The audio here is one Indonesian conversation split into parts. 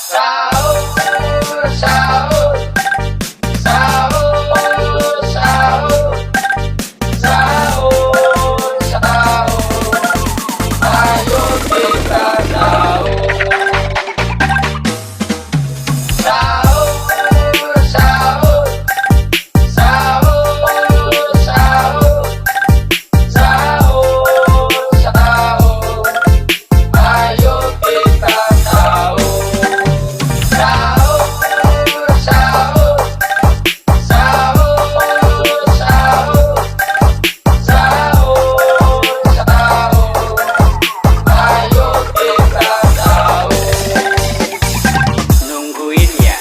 Sahur, sahur, sahur, sahur, sahur, sahur. Ayo kita sahur. Sahur, sahur, sahur, sahur, sahur, sahur. Ayo kita sahur. Sahur, sahur, sahur, sahur, sahur, sahur. Ayo kita sahur. Nungguin ya.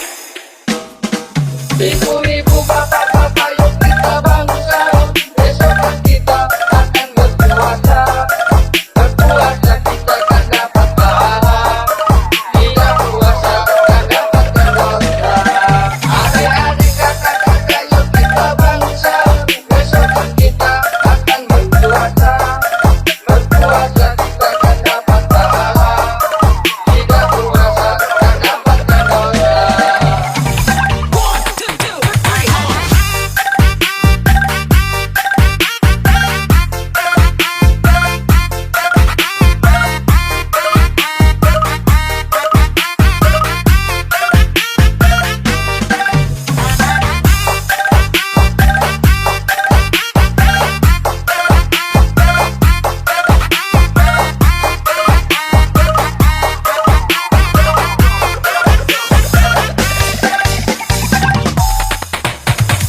Ibu-ibu, bapak-bapak, yuk kita bangun sahur. Besok kan kita akan berpuasa. Berpuasa kita kan dapat pahala. Tidak puasa kan dapatkan dosa. Adik-adik, kakak-kakak, yuk kita bangun sahur. Besok kan kita akan berpuasa. Berpuasa kita kan dapat pahala. Tidak puasa kan dapatkan dosa.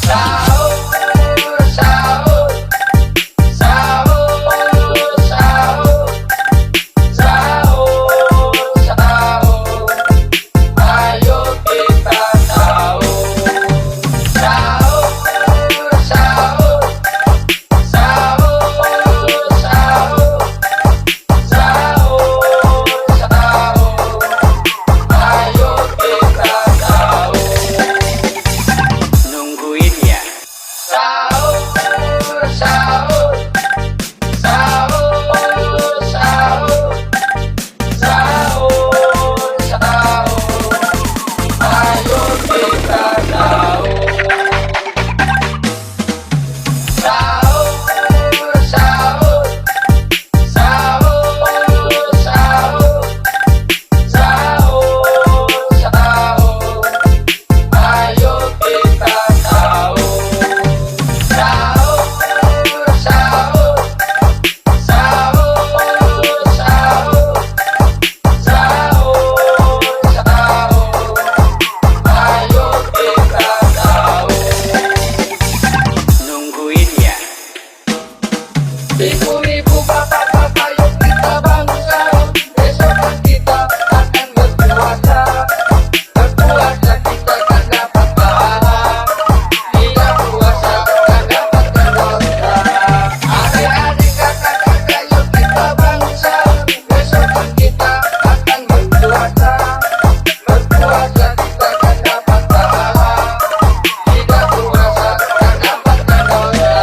Sahur, sahur, sahur, sahur, sahur, sahur. Ayo kita sahur. Sahur, sahur, sahur, sahur, sahur, sahur. Ayo kita sahur. Nungguin ya. Sahur, sahur, sahur, sahur, sahur, sahur. Ayo kita sahur. Sahur, sahur, sahur, sahur, sahur, sahur. Ayo kita sahur. Sahur, sahur, sahur, sahur, sahur, sahur. Ayo kita sahur. Nungguin ya. Ibu-ibu, bapak-bapak, yuk kita bangun sahur. Besok kan kita akan berpuasa. Berpuasa kita kan dapat pahala. Tidak puasa kan dapatkan dosa. Adik-adik, kakak-kakak, yuk kita bangun sahur. Besok kan kita akan berpuasa. Berpuasa kita kan dapat pahala. Tidak puasa kan dapatkan dosa.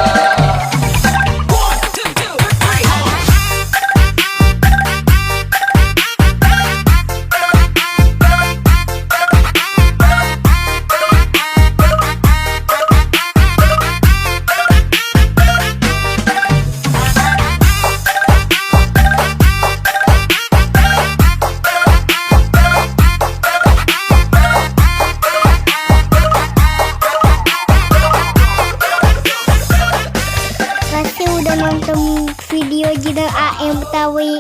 Kasih udah nonton video Jidal AM Betawi.